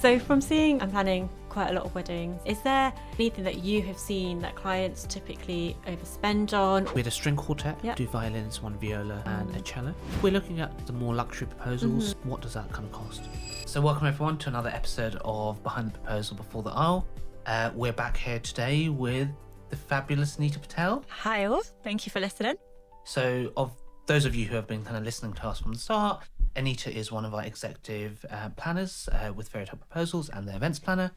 So from seeing and planning quite a lot of weddings, is there anything that you have seen that clients typically overspend on? We had a string quartet, Yep. two violins, one viola and a cello. We're looking at the more luxury proposals. What does that kind of cost? So welcome everyone to another episode of Behind the Proposal Before the Aisle. We're back here today with the fabulous Anita Patel. Hi all, thank you for listening. So of those of you who have been kind of listening to us from the start, Anita is one of our executive planners with Fairy Tale Proposals and the events planner.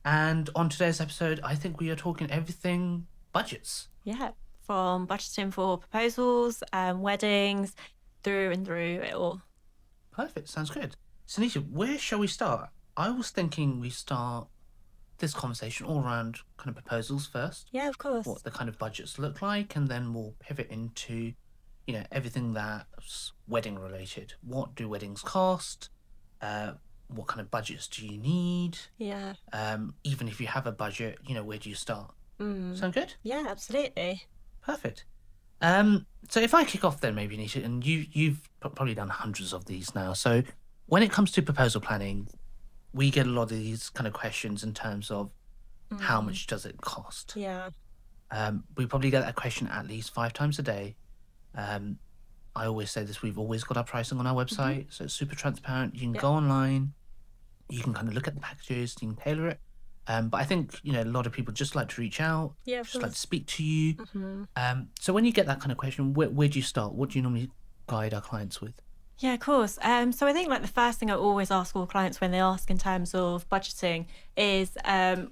And on today's episode, I think we are talking everything budgets. Yeah, from budgeting for proposals, weddings, through and through it all. Perfect, sounds good. So Anita, where shall we start? I was thinking we start this conversation all around kind of proposals first, Yeah, of course. what the kind of budgets look like, and then we'll pivot into, everything that's wedding related. What do weddings cost? What kind of budgets do you need? Yeah. Even if you have a budget, where do you start? Sound good? Yeah, absolutely. Perfect. So if I kick off then maybe, Anita, and you've probably done hundreds of these now. So when it comes to proposal planning, we get a lot of these kind of questions in terms of how much does it cost? Yeah. We probably get that question at least 5 times a day. I always say this, we've always got our pricing on our website, so it's super transparent. You can go online, you can kind of look at the packages, you can tailor it. But I think, a lot of people just like to reach out, Yeah, of just like to course. speak to you. So when you get that kind of question, where do you start? What do you normally guide our clients with? Yeah, of course. So I think like the first thing I always ask all clients when they ask in terms of budgeting is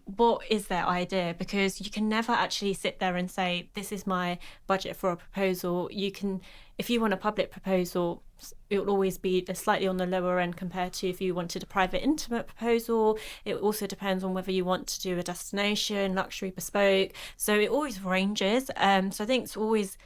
what is their idea? Because you can never actually sit there and say, this is my budget for a proposal. You can, if you want a public proposal, it will always be slightly on the lower end compared to if you wanted a private intimate proposal. It also depends on whether you want to do a destination, luxury, bespoke. So it always ranges. So I think it's always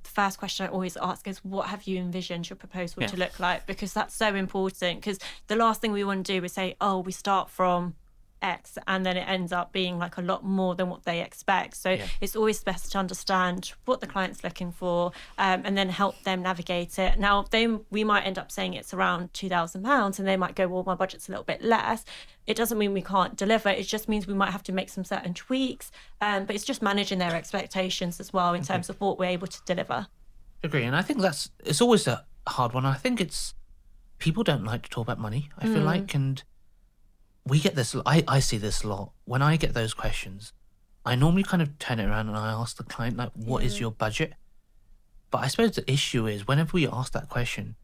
the first question I always ask is, what have you envisioned your proposal to look like? Because that's so important, because the last thing we want to do is say, oh, we start from X, and then it ends up being like a lot more than what they expect. So it's always best to understand what the client's looking for, and then help them navigate it. Now, we might end up saying it's around £2,000, and they might go, well, my budget's a little bit less. It doesn't mean we can't deliver. It just means we might have to make some certain tweaks, but it's just managing their expectations as well in terms of what we're able to deliver. Agree, and I think it's always a hard one. I think people don't like to talk about money, I feel like, and we get this, I see this a lot. When I get those questions, I normally kind of turn it around and I ask the client, like, what is your budget? But I suppose the issue is whenever we ask that question,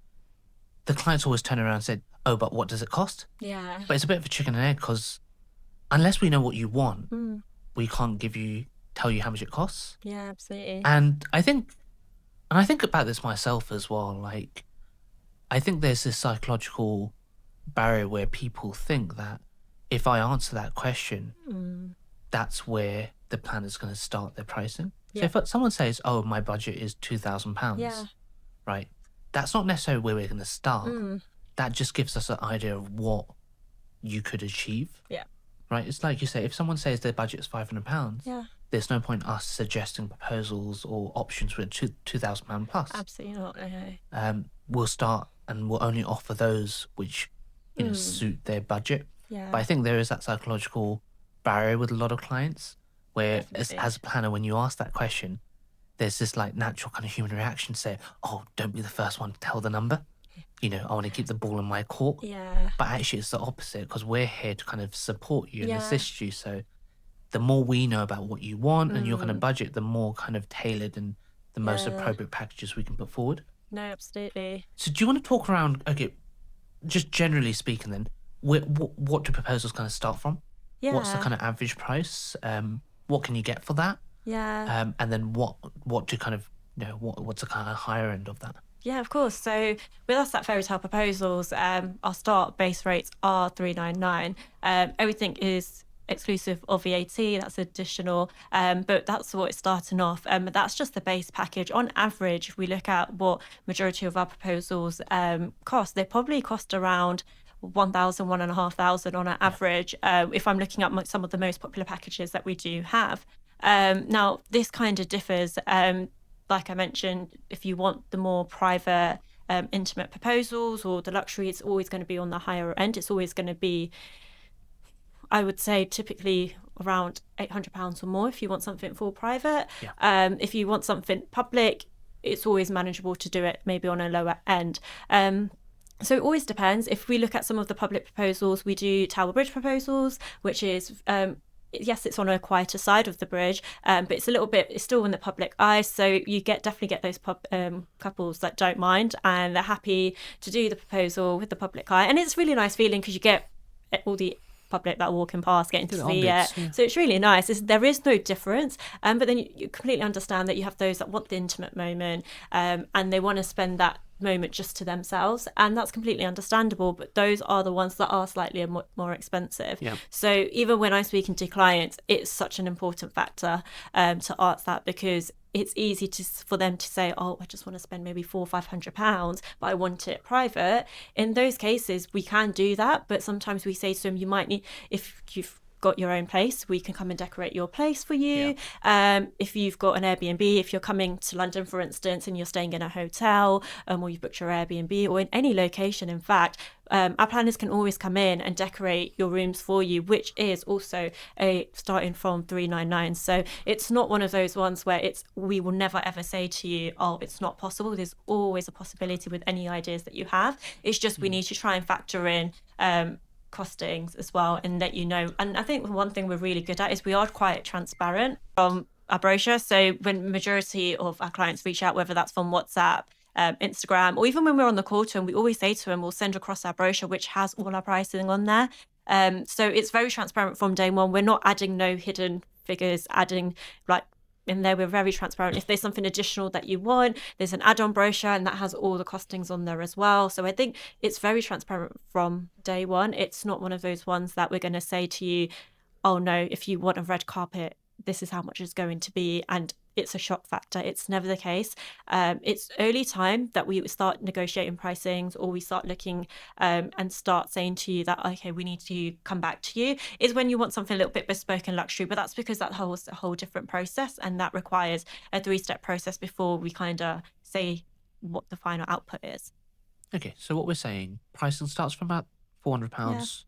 the clients always turn around and say, oh, but what does it cost? Yeah. But it's a bit of a chicken and egg, because unless we know what you want, we can't tell you how much it costs. Yeah, absolutely. And I think about this myself as well. Like, I think there's this psychological barrier where people think that if I answer that question, that's where the planner's going to start their pricing. So if someone says, oh, my budget is £2,000, right? That's not necessarily where we're going to start. That just gives us an idea of what you could achieve. Yeah. Right? It's like you say, if someone says their budget is £500, there's no point us suggesting proposals or options with £2,000 plus. Absolutely not. No. We'll start and we'll only offer those which suit their budget. Yeah. But I think there is that psychological barrier with a lot of clients where as a planner, when you ask that question, there's this like natural kind of human reaction to say, oh, don't be the first one to tell the number. I want to keep the ball in my court. Yeah. But actually it's the opposite, because we're here to kind of support you and assist you. So the more we know about what you want and your kind of budget, the more kind of tailored and the most appropriate packages we can put forward. No, absolutely. So do you want to talk around, okay, just generally speaking then, what do proposals kind of start from? Yeah. What's the kind of average price? What can you get for that? Yeah. And then what to kind of, what's the kind of higher end of that? Yeah, of course. So with us at Fairy Tale Proposals, our start base rates are $399. Everything is exclusive of VAT, that's additional, but that's what it's starting off. That's just the base package. On average, if we look at what majority of our proposals cost, they probably cost around 1,000, 1,500 on an average, if I'm looking at some of the most popular packages that we do have. Now, this kind of differs. Like I mentioned, if you want the more private, intimate proposals or the luxury, it's always going to be on the higher end. It's always going to be I would say typically around £800 or more if you want something full private. If you want something public, it's always manageable to do it maybe on a lower end. So it always depends. If we look at some of the public proposals, we do Tower Bridge proposals, which is yes, it's on a quieter side of the bridge, but it's still in the public eye. So you definitely get those couples that don't mind, and they're happy to do the proposal with the public eye. And it's a really nice feeling because you get all the public that are walking past getting to see it. So it's really nice. There is no difference. But then you completely understand that you have those that want the intimate moment, and they want to spend that moment just to themselves, and that's completely understandable, but those are the ones that are slightly more expensive. So even when I'm speaking to clients, it's such an important factor to ask that, because it's easy for them to say, oh, I just want to spend maybe £400 or £500, but I want it private. In those cases we can do that, but sometimes we say to them, you might need, if you've got your own place, we can come and decorate your place for you. If you've got an Airbnb, if you're coming to London, for instance, and you're staying in a hotel, or you've booked your Airbnb, or in any location, in fact, our planners can always come in and decorate your rooms for you, which is also starting from £399. So it's not one of those ones where we will never ever say to you, oh, it's not possible. There's always a possibility with any ideas that you have. It's just we need to try and factor in costings as well, and let you know. And I think one thing we're really good at is we are quite transparent from our brochure. So when majority of our clients reach out, whether that's from WhatsApp, Instagram, or even when we're on the call to them, we always say to them, we'll send across our brochure which has all our pricing on there. So it's very transparent from day one. We're not adding no hidden figures, adding like in there. We're very transparent. If there's something additional that you want, there's an add-on brochure, and that has all the costings on there as well. So I think it's very transparent from day one. It's not one of those ones that we're going to say to you, oh no, if you want a red carpet, this is how much it's going to be, and it's a shock factor. It's never the case. It's early time that we start negotiating pricings, or we start looking and start saying to you that, okay, we need to come back to you, is when you want something a little bit bespoke and luxury. But that's because that holds a whole different process, and that requires a 3-step process before we kind of say what the final output is. Okay, so what we're saying, pricing starts from about £400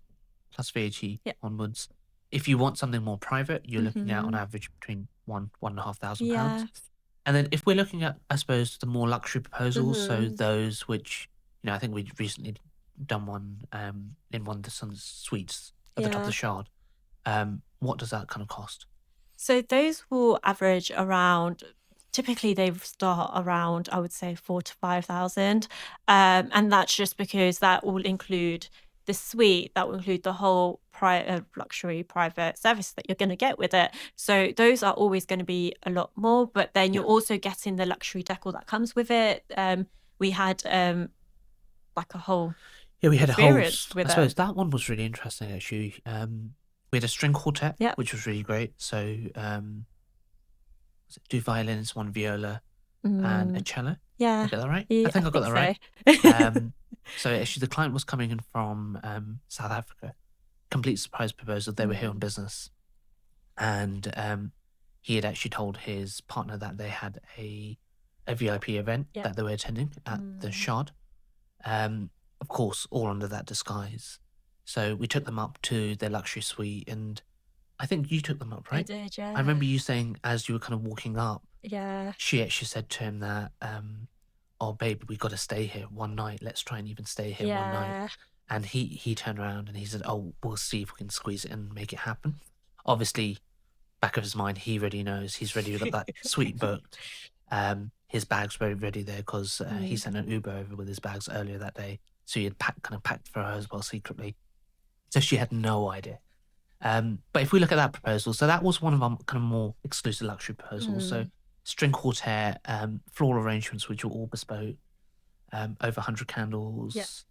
plus VAT onwards. If you want something more private, you're looking at on average between £1,500. And then if we're looking at, I suppose, the more luxury proposals, so those which, I think we've recently done one in one of the Sun's suites at the top of the Shard. What does that kind of cost? So those will average around, typically they start around, I would say, 4,000 to 5,000. And that's just because that will include the suite, that will include the whole luxury private service that you're going to get with it. So those are always going to be a lot more, but then you're also getting the luxury decor that comes with it. We had like a whole we had experience with I suppose that one was really interesting actually. We had a string quartet, which was really great. So 2 violins, 1 viola, and a cello. Did I get that right? I think I got that right. So actually the client was coming in from South Africa. Complete surprise proposal. They were here on business, and he had actually told his partner that they had a VIP event that they were attending at the Shard. Of course, all under that disguise. So we took them up to their luxury suite, and I think you took them up, right? I did, yeah. I remember you saying as you were kind of walking up, she actually said to him that, oh babe, we got to stay here one night. Let's try and even stay here one night. And he turned around and he said, oh, we'll see if we can squeeze it and make it happen. Obviously, back of his mind, he already knows. He's ready to get that suite booked. His bags were ready there because he sent an Uber over with his bags earlier that day. So he had kind of packed for her as well secretly. So she had no idea. But if we look at that proposal, so that was one of our kind of more exclusive luxury proposals. So string quartet, floral arrangements, which were all bespoke, over 100 candles.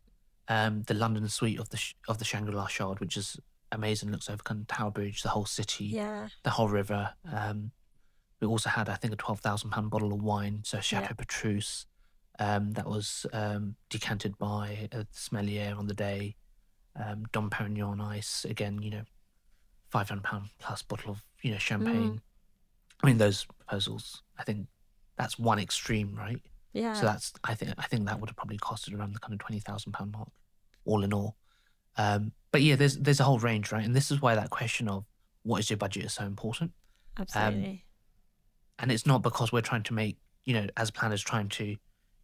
The London suite of the Shangri-La Shard, which is amazing, looks over kind of Tower Bridge, the whole city, the whole river. We also had, I think, a £12,000 bottle of wine, so Chateau Petrus, that was decanted by a sommelier on the day. Dom Perignon ice, again, £500 plus bottle of champagne. I mean, those proposals, I think that's one extreme, right? So that's I think that would have probably costed around the kind of £20,000 mark, all in all. But yeah, there's a whole range, right? And this is why that question of what is your budget is so important. Um, Absolutely. and it's not because we're trying to make, as planners trying to,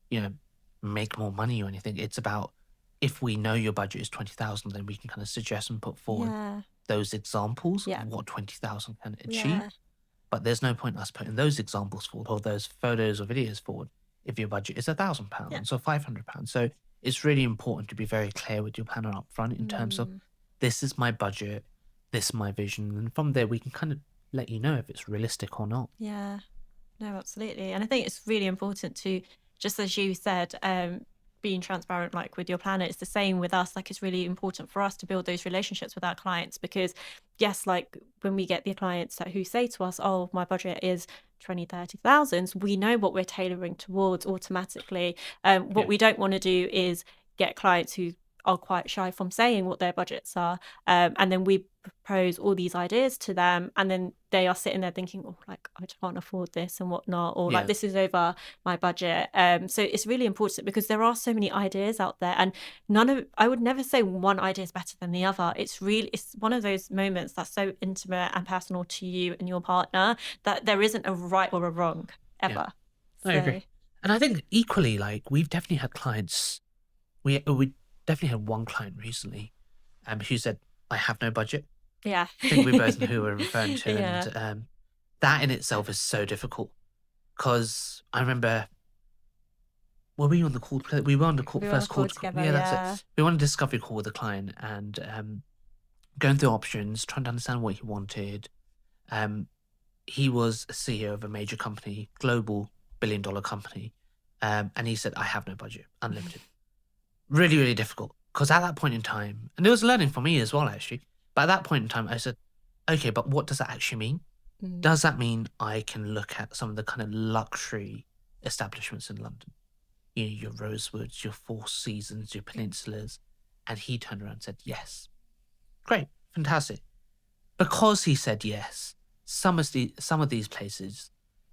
you know, make more money or anything. It's about if we know your budget is 20,000, then we can kind of suggest and put forward Yeah. those examples Yeah. of what 20,000 can achieve. Yeah. But there's no point us putting those examples forward or those photos or videos forward if your budget is £1,000 Yeah. or £500. So it's really important to be very clear with your planner up front in terms of this is my budget, this is my vision, and from there we can kind of let you know if it's realistic or not. Yeah. No, absolutely. And I think it's really important to, just as you said, being transparent, like with your planner. It's the same with us. Like, it's really important for us to build those relationships with our clients, because yes, like when we get the clients who say to us, oh, my budget is 20, 30,000, we know what we're tailoring towards automatically. What we don't want to do is get clients who are quite shy from saying what their budgets are, and then we propose all these ideas to them, and then they are sitting there thinking, oh, like I can't afford this and whatnot, or like this is over my budget. So it's really important, because there are so many ideas out there, and I would never say one idea is better than the other. It's one of those moments that's so intimate and personal to you and your partner that there isn't a right or a wrong ever. I agree. And I think equally, like, we've definitely had clients, we definitely had one client recently who said, I have no budget. Yeah. I think we both know who we're referring to. Yeah. And that in itself is so difficult, because I remember, were we on the call? We were on the call, first call together. Yeah, that's it. We were on a discovery call with the client and going through options, trying to understand what he wanted. He was a CEO of a major company, global billion-dollar company. And he said, I have no budget, unlimited. Really, really difficult. Because at that point in time, and it was learning for me as well, actually, but at that point in time, I said, okay, but what does that actually mean? Does that mean I can look at some of the kind of luxury establishments in London? Your Rosewoods, your Four Seasons, your Peninsulas. And he turned around and said, yes. Great, fantastic. Because he said yes, some of these places,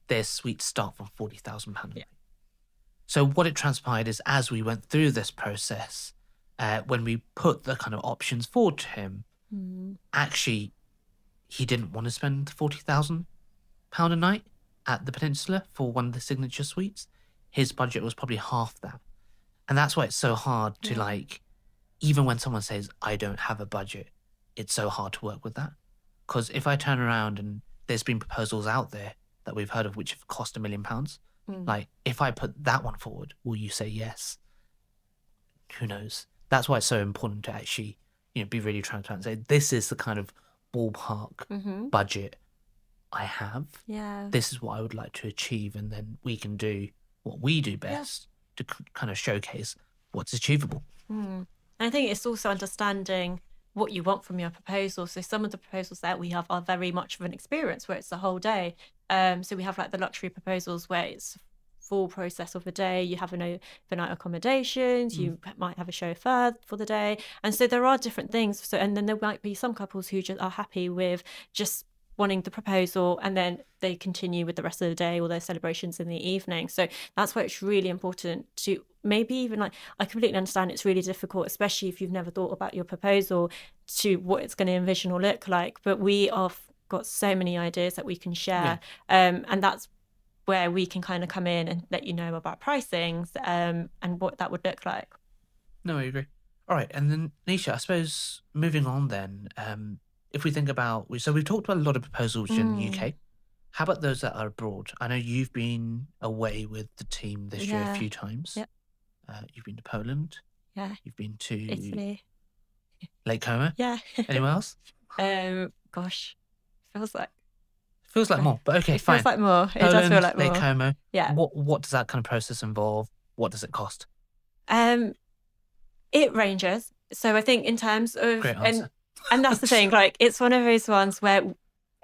their suites start from £40,000. Yeah. So what it transpired is, as we went through this process, when we put the kind of options forward to him, actually, he didn't want to spend £40,000 a night at the Peninsula for one of the signature suites. His budget was probably half that. And that's why it's so hard to like, even when someone says, I don't have a budget, it's so hard to work with that. Because if I turn around and there's been proposals out there that we've heard of which have cost £1 million, like, if I put that one forward, will you say yes? Who knows? That's why it's so important to actually, be really transparent and say, this is the kind of ballpark budget I have. Yeah. This is what I would like to achieve. And then we can do what we do best to kind of showcase what's achievable. And I think it's also understanding what you want from your proposal. So some of the proposals that we have are very much of an experience where it's the whole day. So we have like the luxury proposals where it's full process of the day. You have an overnight accommodations, you might have a chauffeur for the day. And so there are different things. So, and then there might be some couples who just are happy with just wanting the proposal, and then they continue with the rest of the day or their celebrations in the evening. So that's why it's really important to maybe even like, I completely understand it's really difficult, especially if you've never thought about your proposal, to what it's going to envision or look like. But we have got so many ideas that we can share. And that's where we can kind of come in and let you know about pricings and what that would look like. No, I agree. All right. And then, Nisha, I suppose moving on then, if we think about, so we've talked about a lot of proposals in the UK. How about those that are abroad? I know you've been away with the team this year a few times. Yep. You've been to Poland. Yeah. You've been to Italy. Lake Como. Yeah. Anywhere else? Gosh, feels like more, but okay, fine. Feels like more. Poland, it does feel like more. Lake Como. Yeah. What does that kind of process involve? What does it cost? It ranges. So I think in terms of Great answer. And that's the thing, like, it's one of those ones where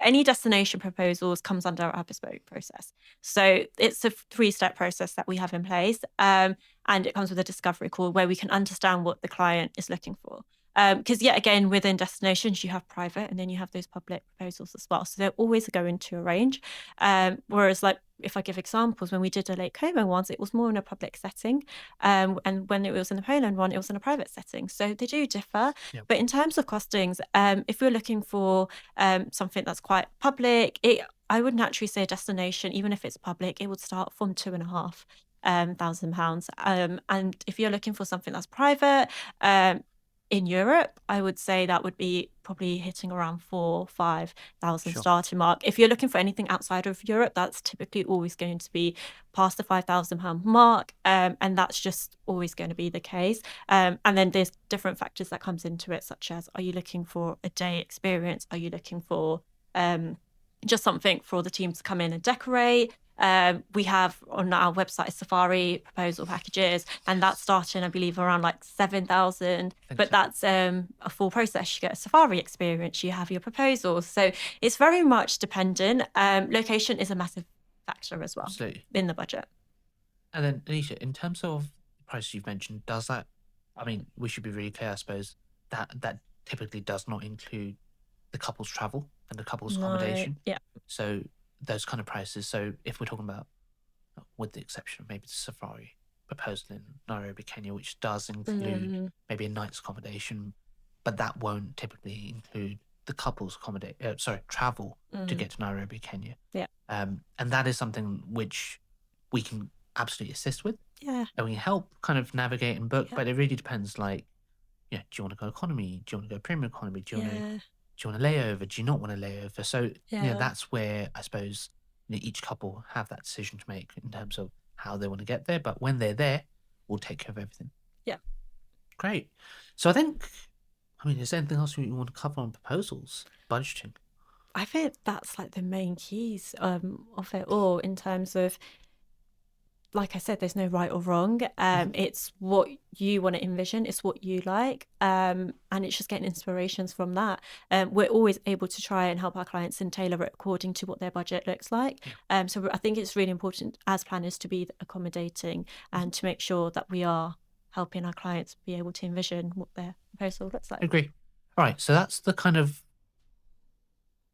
any destination proposals comes under our bespoke process. So it's a 3-step process that we have in place. And it comes with a discovery call where we can understand what the client is looking for. Because yet again, within destinations, you have private and then you have those public proposals as well. So they're always going to a range. Whereas like, if I give examples, when we did a Lake Como ones, it was more in a public setting. And when it was in the Poland one, it was in a private setting. So they do differ. Yeah. But in terms of costings, if we're looking for something that's quite public, I would naturally say a destination, even if it's public, it would start from £2,500. And if you're looking for something that's private, in Europe, I would say that would be probably hitting around 4,000-5,000 Sure. starting mark. If you're looking for anything outside of Europe, that's typically always going to be past the £5,000 mark, and that's just always going to be the case. And then there's different factors that comes into it, such as, are you looking for a day experience? Are you looking for just something for the team to come in and decorate? We have on our website safari proposal packages, and that's starting, I believe, around like 7,000. But that's a full process. You get a safari experience, you have your proposals. So it's very much dependent. Location is a massive factor as well. Absolutely. In the budget. And then, Anita, in terms of the prices you've mentioned, does that, I mean, we should be really clear, I suppose, that typically does not include the couple's travel and the couple's accommodation. Yeah. So those kind of prices. So if we're talking about, with the exception of maybe the safari proposal in Nairobi, Kenya, which does include maybe a night's accommodation, but that won't typically include the couple's travel to get to Nairobi, Kenya. Yeah. And that is something which we can absolutely assist with. Yeah. And we can help kind of navigate and book, but it really depends. Like, do you want to go economy? Do you want to go premium economy? Do you want to layover? Do you not want to layover? So that's where I suppose each couple have that decision to make in terms of how they want to get there. But when they're there, we'll take care of everything. Yeah. Great. So I think, is there anything else you want to cover on proposals, budgeting? I think that's like the main keys of it all, in terms of, like I said, there's no right or wrong. It's what you want to envision, it's what you like, and it's just getting inspirations from that. We're always able to try and help our clients and tailor it according to what their budget looks like. So I think it's really important as planners to be accommodating and to make sure that we are helping our clients be able to envision what their proposal looks like. Agree. All right, so that's the kind of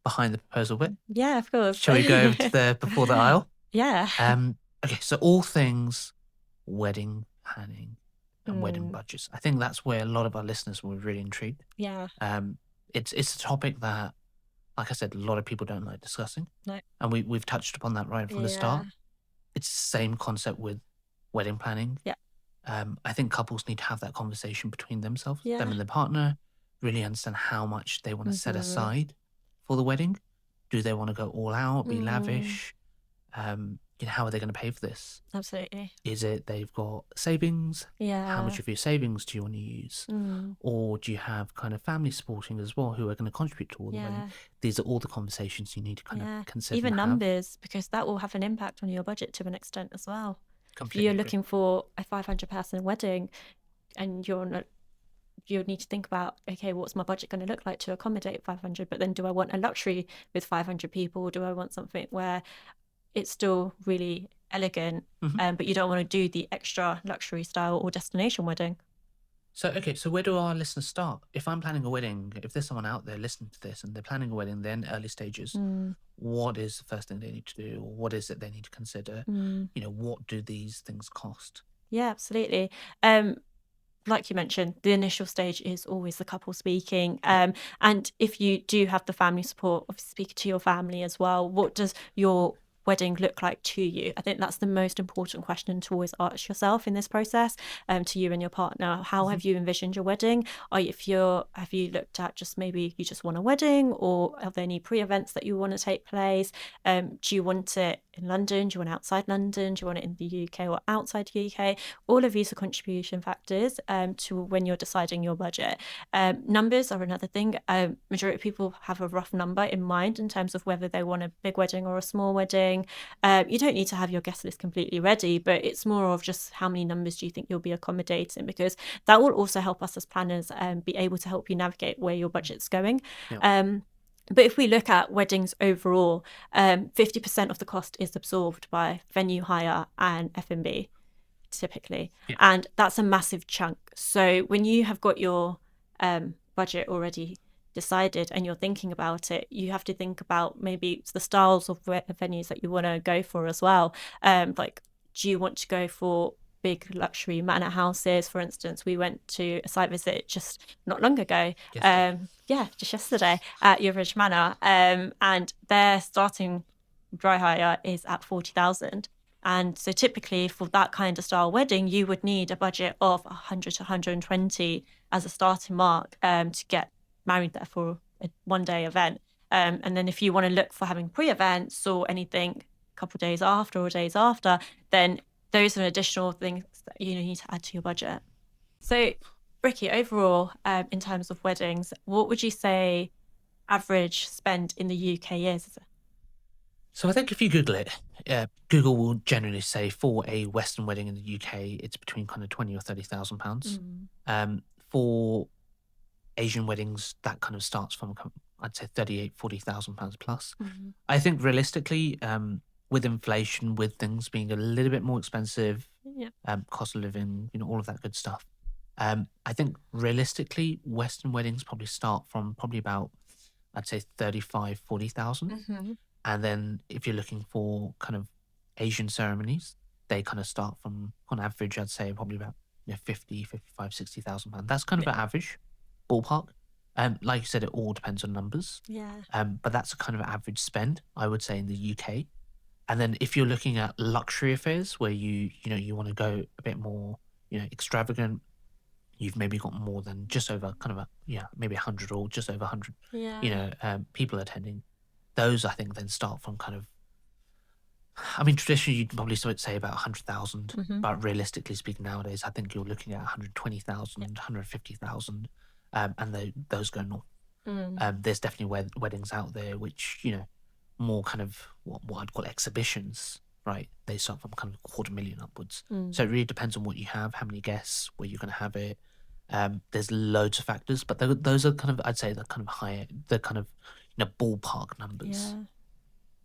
behind the proposal bit. Yeah, of course. Shall we go over to the before the aisle? Yeah. Okay, so all things wedding planning and wedding budgets. I think that's where a lot of our listeners were really intrigued. Yeah. It's a topic that, like I said, a lot of people don't like discussing. No. And we've touched upon that right from the start. It's the same concept with wedding planning. Yeah. I think couples need to have that conversation between themselves, Yeah. them and their partner, really understand how much they want to set aside for the wedding. Do they want to go all out, be lavish? How are they going to pay for this? Absolutely. Is it they've got savings? Yeah. How much of your savings do you want to use? Or do you have kind of family supporting as well who are going to contribute to all the money? These are all the conversations you need to kind of consider. Even numbers, because that will have an impact on your budget to an extent as well. Completely if you're agree. looking for a 500-person wedding and you need to think about, okay, what's my budget going to look like to accommodate 500? But then do I want a luxury with 500 people? Or do I want something where it's still really elegant, but you don't want to do the extra luxury style or destination wedding? So where do our listeners start? If I'm planning a wedding, if there's someone out there listening to this and they're planning a wedding, they're in early stages, what is the first thing they need to do? Or what is it they need to consider? What do these things cost? Yeah, absolutely. Like you mentioned, the initial stage is always the couple speaking. And if you do have the family support, obviously speaking to your family as well, what does your wedding look like to you? I think that's the most important question to always ask yourself in this process, to you and your partner. How have you envisioned your wedding? Have you looked at just maybe you just want a wedding, or are there any pre-events that you want to take place? Do you want it in London? Do you want it outside London? Do you want it in the UK or outside the UK? All of these are contribution factors to when you're deciding your budget. Numbers are another thing. Majority of people have a rough number in mind in terms of whether they want a big wedding or a small wedding. You don't need to have your guest list completely ready, but it's more of just how many numbers do you think you'll be accommodating, because that will also help us as planners be able to help you navigate where your budget's going. But if we look at weddings overall, 50% of the cost is absorbed by venue hire and F&B typically, and that's a massive chunk. So when you have got your budget already decided and you're thinking about it, you have to think about maybe the styles of venues that you want to go for as well. Like, do you want to go for big luxury manor houses? For instance, we went to a site visit just not long ago. Just yesterday at Yoridge Manor, and their starting dry hire is at 40,000. And so typically for that kind of style wedding, you would need a budget of 100 to 120 as a starting mark to get married there for a one-day event. And then if you want to look for having pre-events or anything a couple of days after or days after, then those are additional things that you need to add to your budget. So, Ricki, overall, in terms of weddings, what would you say average spend in the UK is? So I think if you Google it, Google will generally say for a Western wedding in the UK, it's between kind of 20 or 30,000 pounds. For Asian weddings, that kind of starts from, I'd say, 38, 40,000 pounds plus. I think realistically, with inflation, with things being a little bit more expensive, cost of living, all of that good stuff. I think realistically, Western weddings probably start from probably about, I'd say, 35, 40,000. And then if you're looking for kind of Asian ceremonies, they kind of start from, on average, I'd say probably about 50, 55, 60,000 pounds. That's kind of an average ballpark. Like you said, it all depends on numbers. But that's a kind of average spend, I would say, in the UK. And then if you're looking at luxury affairs where you want to go a bit more, extravagant, you've maybe got more than just over kind of maybe 100 or just over 100, people attending. Those, I think, then start from kind of, I mean, traditionally, you'd probably say about 100,000. But realistically speaking, nowadays, I think you're looking at 120,000, 150,000, and those go north. There's definitely weddings out there which, more kind of what I'd call exhibitions, right? They start from kind of 250,000 upwards. So it really depends on what you have, how many guests, where you're going to have it. There's loads of factors, but those are kind of, I'd say, the kind of higher, the kind of, ballpark numbers.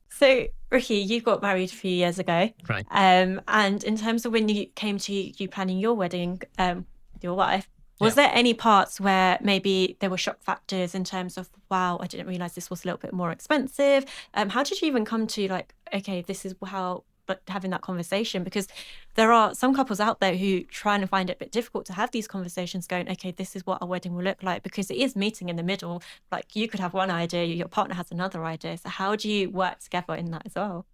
So, Ricki, you got married a few years ago. Right. And in terms of when you came to you planning your wedding with your wife, was there any parts where maybe there were shock factors in terms of, wow, I didn't realize this was a little bit more expensive? How did you even come to like, okay, this is how, but having that conversation? Because there are some couples out there who try and find it a bit difficult to have these conversations going, okay, this is what a wedding will look like, because it is meeting in the middle. Like, you could have one idea, your partner has another idea. So how do you work together in that as well?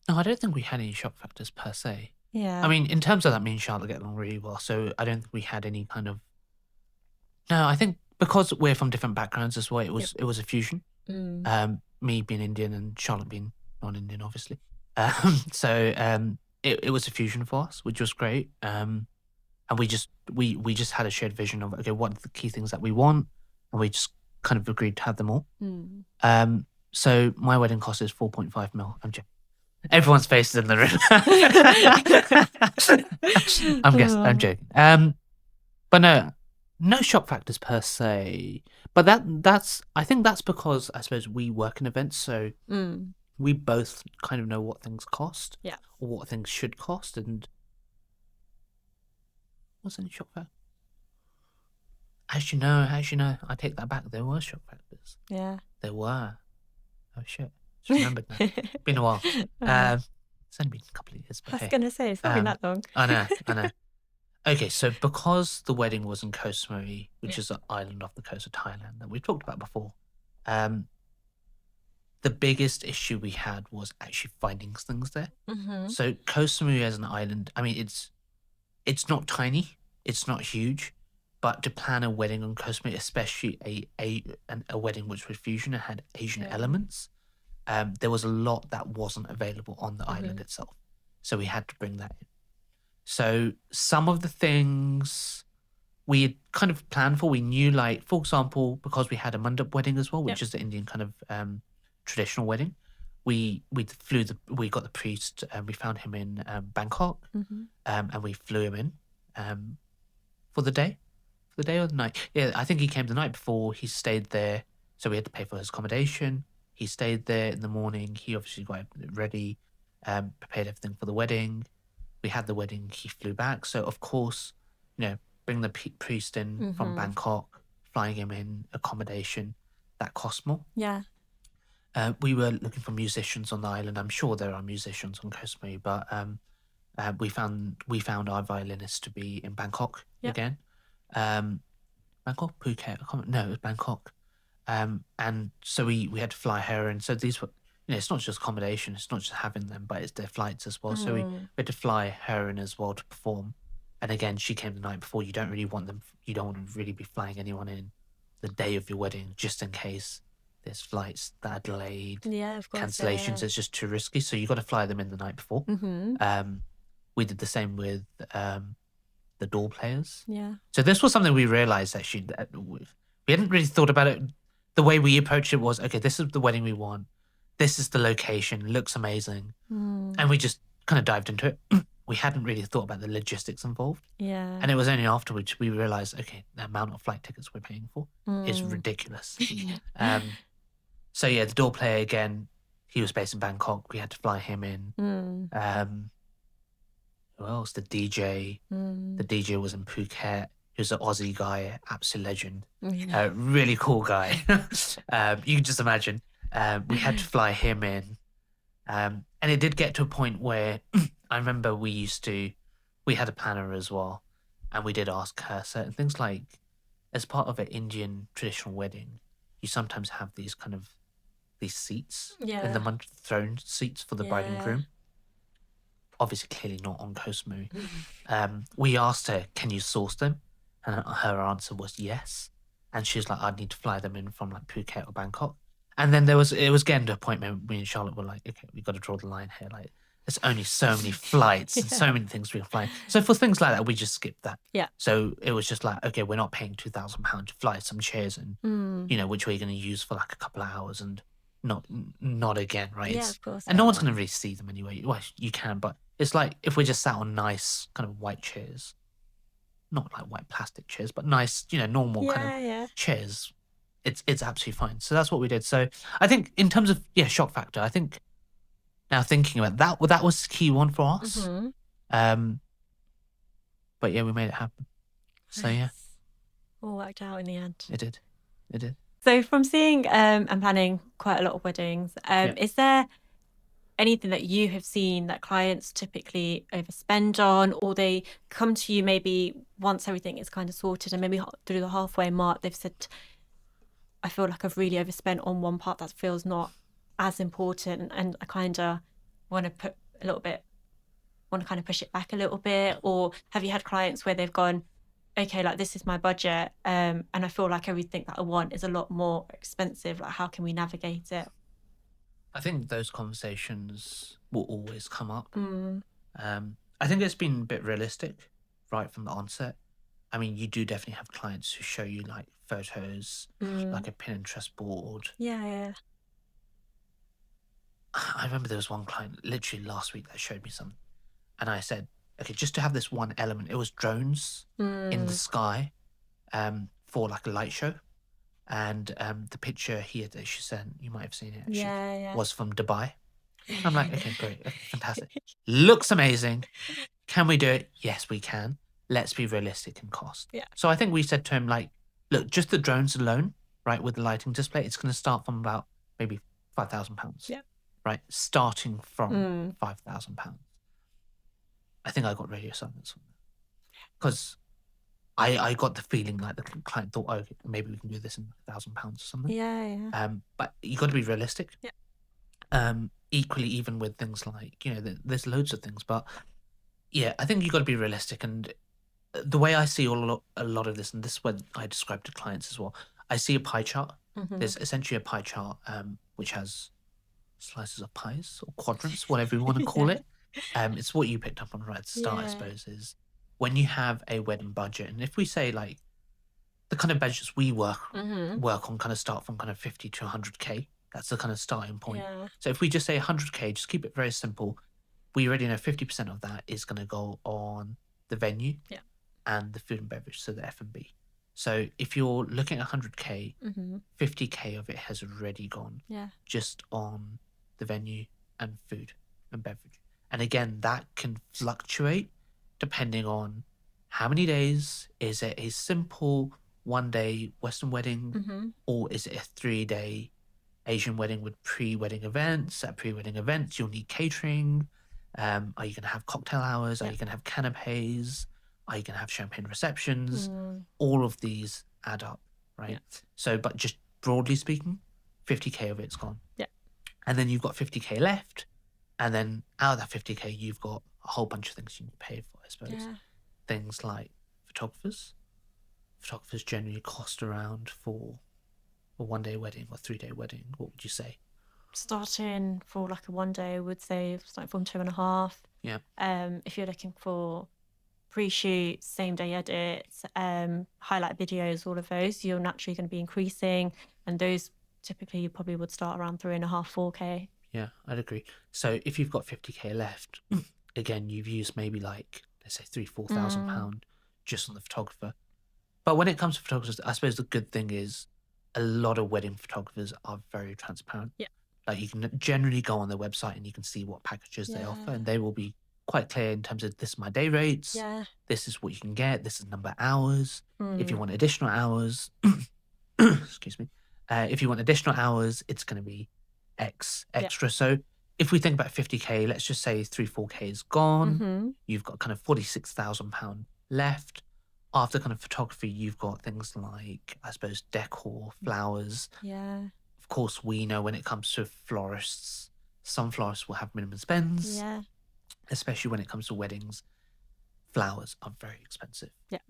No, I don't think we had any shock factors per se. Yeah. I mean, in terms of that, me and Charlotte get along really well, so I don't think we had any kind of. No, I think because we're from different backgrounds as well, it was a fusion. Me being Indian and Charlotte being non-Indian, obviously. It was a fusion for us, which was great. And we just had a shared vision of, okay, what are the key things that we want, and we just kind of agreed to have them all. So my wedding cost is 4.5 mil. I'm joking. Everyone's face is in the room. I'm joking. But no shock factors per se. But I think that's because I suppose we work in events, so we both kind of know what things cost, or what things should cost, and what's any shock factor? As you know, I take that back. There were shock factors. Yeah. There were. Oh shit. Just remembered now. Been a while. It's only been a couple of years. But I was going to say, it's not been that long. I know. Okay, so because the wedding was in Koh Samui, which is an island off the coast of Thailand that we've talked about before, the biggest issue we had was actually finding things there. So Koh Samui as an island, I mean, it's not tiny, it's not huge, but to plan a wedding on Koh Samui, especially a wedding which was fusion and had Asian elements, there was a lot that wasn't available on the island itself. So we had to bring that in. So some of the things we had kind of planned for, we knew, like, for example, because we had a mandap wedding as well, which is the Indian kind of traditional wedding, we got the priest, and we found him in Bangkok, and we flew him in for the day or the night. Yeah, I think he came the night before. He stayed there, so we had to pay for his accommodation. He stayed there in the morning. He obviously got ready, prepared everything for the wedding. We had the wedding. He flew back. So of course, bring the priest in from Bangkok. flying him in, accommodation, that cost more. Yeah. We were looking for musicians on the island. I'm sure there are musicians on Koh Samui, but we found our violinist to be in Bangkok Yep. again. Bangkok, Phuket. No, it was Bangkok. And so we had to fly her, and so these were, it's not just accommodation, it's not just having them, but it's their flights as well. So we had to fly her in as well to perform. And again, she came the night before. You don't really want them. You don't want to really be flying anyone in the day of your wedding, just in case there's flights that are delayed, Yeah, of course. cancellations. It's just too risky. So you got to fly them in the night before. We did the same with the door players. Yeah. So this was something we realized actually that we hadn't really thought about it. The way we approached it was, okay, this is the wedding we want. This is the location. Looks amazing. And we just kind of dived into it. We hadn't really thought about the logistics involved. Yeah. And it was only afterwards we realized, okay, the amount of flight tickets we're paying for is ridiculous. So yeah, the door player again, he was based in Bangkok. We had to fly him in. Who else? The DJ. The DJ was in Phuket. He was an Aussie guy, absolute legend. Really cool guy. You can just imagine. We had to fly him in. And it did get to a point where I remember we had a planner as well. And we did ask her certain things like, as part of an Indian traditional wedding, you sometimes have these seats in the throne seats for the bride and groom. Obviously, clearly not on Koh Samui. We asked her, can you source them? And her answer was yes. And she was like, I'd need to fly them in from like Phuket or Bangkok. And then it was getting to a point where me and Charlotte were like, okay, we've got to draw the line here. Like, there's only so many flights and so many things we can fly. So for things like that, we just skipped that. Yeah. So it was just like, okay, we're not paying £2,000 to fly some chairs and, which we're going to use for like a couple of hours and not again, right? Yeah, of course. And no one's going to really see them anyway. Well, you can, but it's like if we're just sat on nice kind of white chairs, not like white plastic chairs, but nice, normal kind of chairs, it's absolutely fine. So that's what we did. So I think in terms of, shock factor, I think now thinking about that was the key one for us. But yeah, we made it happen. So yeah. All worked out in the end. It did. So from seeing and planning quite a lot of weddings, is there anything that you have seen that clients typically overspend on, or they come to you maybe once everything is kind of sorted and maybe through the halfway mark, they've said, I feel like I've really overspent on one part that feels not as important and I kind of want to kind of push it back a little bit? Or have you had clients where they've gone, okay, like this is my budget and I feel like everything that I want is a lot more expensive, like how can we navigate it? I think those conversations will always come up. I think it's been a bit realistic right from the onset. I mean, you do definitely have clients who show you like photos, like a Pinterest board. Yeah. I remember there was one client literally last week that showed me something. And I said, okay, just to have this one element, it was drones in the sky for like a light show. And the picture here that she sent, you might have seen it actually, was from Dubai. I'm like, okay, great, okay, fantastic. Looks amazing. Can we do it? Yes, we can. Let's be realistic in cost. Yeah. So I think we said to him, like, look, just the drones alone, right, with the lighting display, it's going to start from about maybe £5,000. Yeah. Right, starting from £5,000. I think I got radio silence because I got the feeling like the client thought, oh, okay, maybe we can do this in £1,000 or something. Yeah. But you got to be realistic. Yeah. Equally, even with things like, there's loads of things, but yeah, I think you got to be realistic. And the way I see a lot of this, and this is what I describe to clients as well, I see a pie chart. There's essentially a pie chart which has slices of pies or quadrants, whatever you want to call it. It's what you picked up on right at the start, I suppose, is when you have a wedding budget, and if we say like the kind of budgets we work on kind of start from kind of 50 to 100k, that's the kind of starting point. So if we just say 100k, just keep it very simple, we already know 50% of that is going to go on the venue and the food and beverage, so the F&B. So if you're looking at 100k, 50k of it has already gone just on the venue and food and beverage. And again, that can fluctuate depending on how many days. Is it a simple 1-day Western wedding, or is it a 3-day Asian wedding with pre-wedding events? At pre-wedding events, you'll need catering. Are you going to have cocktail hours? Are Yeah. you going to have canapes? Are you going to have champagne receptions? Mm. All of these add up, right? Yeah. So, but just broadly speaking, 50K of it's gone. Yeah. And then you've got 50K left. And then out of that 50K, you've got a whole bunch of things you need to pay for, I suppose. Yeah. Things like photographers. Photographers generally cost around for a 1-day wedding or 3-day wedding. What would you say? Starting for like a 1 day, I would say starting from 2.5. Yeah. If you're looking for pre-shoots, same day edits, highlight videos, all of those, you're naturally going to be increasing, and those typically you probably would start around 3.5, 4K. Yeah, I'd agree. So if you've got 50K left, again, you've used maybe like, let's say £3,000-4,000 just on the photographer. But when it comes to photographers, I suppose the good thing is a lot of wedding photographers are very transparent. Yeah. Like you can generally go on their website and you can see what packages they offer, and they will be quite clear in terms of this is my day rates. Yeah. This is what you can get. This is number of hours. If you want additional hours, excuse me. If you want additional hours, it's going to be X extra. So if we think about 50K, let's just say 3-4K is gone. You've got kind of £46,000 left. After kind of photography, you've got things like, I suppose, decor, flowers. Yeah. Of course, we know when it comes to florists, some florists will have minimum spends. Yeah. Especially when it comes to weddings. Flowers are very expensive. Yeah.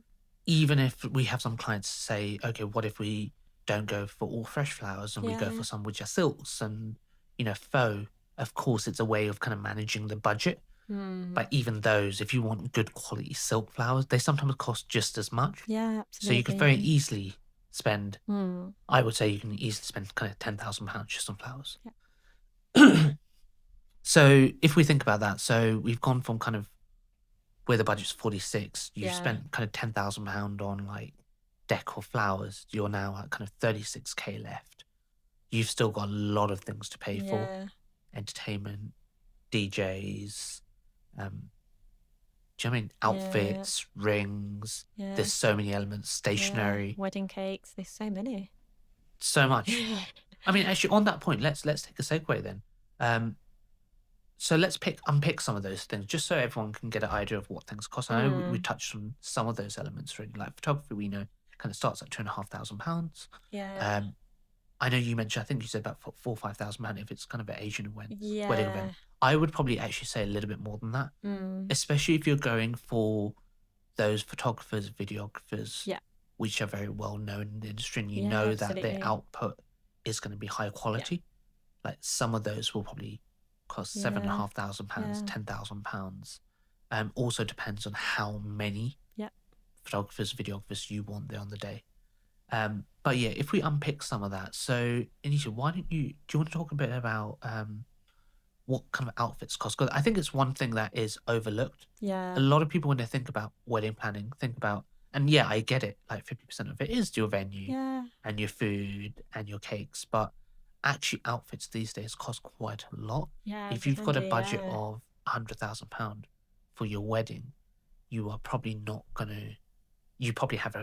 Even if we have some clients say, okay, what if we don't go for all fresh flowers and we go for some with just silks and, faux? Of course, it's a way of kind of managing the budget. But even those, if you want good quality silk flowers, they sometimes cost just as much. Yeah, absolutely. So you could very easily spend, I would say you can easily spend kind of £10,000 just on flowers. Yeah. So if we think about that, so we've gone from kind of where the budget's 46, you've spent kind of £10,000 on like decor flowers. You're now at kind of 36K left. You've still got a lot of things to pay for. Entertainment, DJs, do you know what I mean? Outfits, rings. There's so many elements. Stationery. Wedding cakes. There's so many. So much. I mean, actually, on that point, let's take a segue then. So let's unpick some of those things, just so everyone can get an idea of what things cost. I know we touched on some of those elements already. Like photography, we know kind of starts at £2,500. Yeah. I know you mentioned, I think you said about £4,000-5,000 if it's kind of an Asian wedding Yeah. event. I would probably actually say a little bit more than that, especially if you're going for those photographers, videographers, which are very well known in the industry, and you know that their output is going to be high quality. Like some of those will probably cost £7,500, £10,000. Also depends on how many photographers, videographers you want there on the day. But yeah, if we unpick some of that, so Anita, do you want to talk a bit about what kind of outfits cost? Because I think it's one thing that is overlooked. Yeah. A lot of people, when they think about wedding planning, think about, and yeah, I get it, like 50% of it is your venue and your food and your cakes, but actually outfits these days cost quite a lot. Yeah. If you've got a budget of £100,000 for your wedding, you are probably not going to, you probably have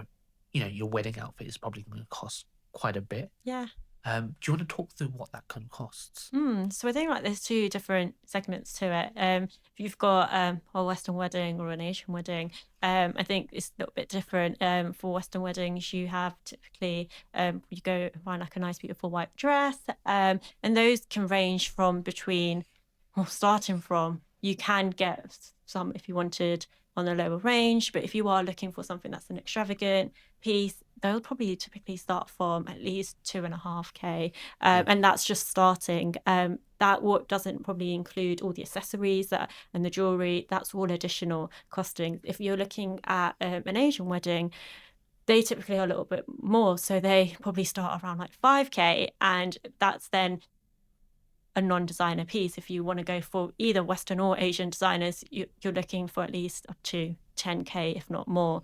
your wedding outfit is probably going to cost quite a bit. Yeah. Do you want to talk through what that kind of costs? So I think like there's two different segments to it. If you've got a Western wedding or an Asian wedding, I think it's a little bit different. For Western weddings, you have typically you go find like a nice beautiful white dress, and those can range from starting from, you can get some if you wanted on a lower range, but if you are looking for something that's an extravagant piece, they'll probably typically start from at least 2.5K, and that's just starting. That doesn't probably include all the accessories and the jewelry. That's all additional costing. If you're looking at an Asian wedding, they typically are a little bit more, so they probably start around like 5K, and that's then a non-designer piece. If you want to go for either Western or Asian designers, you're looking for at least up to 10K, if not more.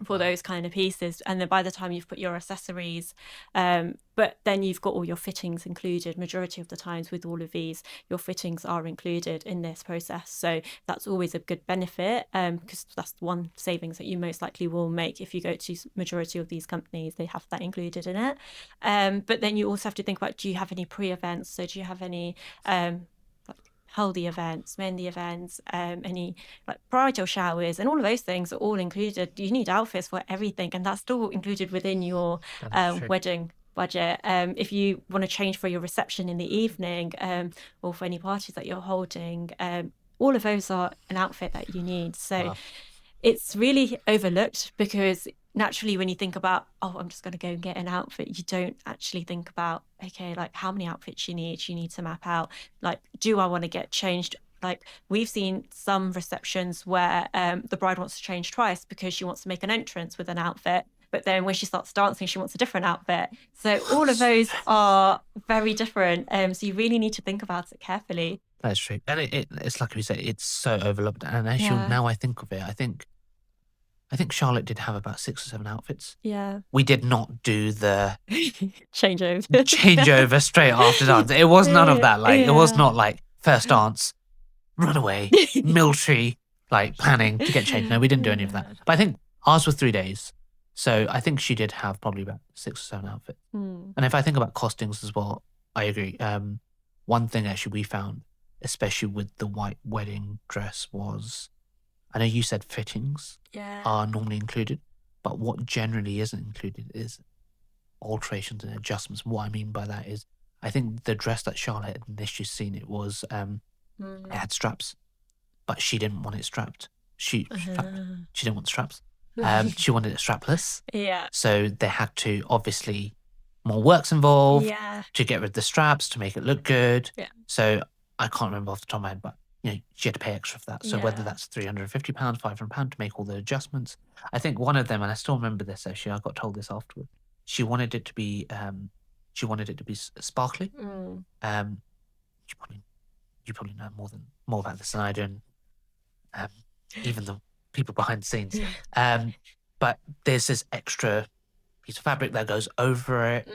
for those kind of pieces. And then by the time you've put your accessories, but then you've got all your fittings included. Majority of the times with all of these, your fittings are included in this process. So that's always a good benefit, because that's one savings that you most likely will make if you go to majority of these companies. They have that included in it. But then you also have to think about, do you have any pre-events? So do you have any healthy events, mehndi events, any like bridal showers, and all of those things are all included. You need outfits for everything, and that's still included within your wedding budget. If you want to change for your reception in the evening, or for any parties that you're holding, all of those are an outfit that you need. So it's really overlooked, because naturally when you think about, oh, I'm just going to go and get an outfit, you don't actually think about, okay, like how many outfits you need to map out, like, do I want to get changed? Like, we've seen some receptions where the bride wants to change twice because she wants to make an entrance with an outfit, but then when she starts dancing, she wants a different outfit. So all of those are very different. So you really need to think about it carefully. That's true. And it's like we say, it's so overlooked. And actually, now I think of it, I think Charlotte did have about 6 or 7 outfits. Yeah. We did not do the changeover straight after dance. It was none of that. Like, it was not like first dance, runaway, military, like planning to get changed. No, we didn't do any of that. But I think ours were 3 days. So I think she did have probably about 6 or 7 outfits. And if I think about costings as well, I agree. One thing actually we found, especially with the white wedding dress, was, I know you said fittings are normally included, but what generally isn't included is alterations and adjustments. What I mean by that is, I think the dress that Charlotte had initially seen, it was, it had straps, but she didn't want it strapped. She didn't want straps. She wanted it strapless. Yeah. So they had to, obviously, more work's involved to get rid of the straps, to make it look good. Yeah. So I can't remember off the top of my head, but she had to pay extra for that. So whether that's £350, £500 to make all the adjustments. I think one of them, and I still remember this actually, I got told this afterwards, she wanted it to be sparkly. You probably know more about this than I do, and even the people behind the scenes. But there's this extra piece of fabric that goes over it,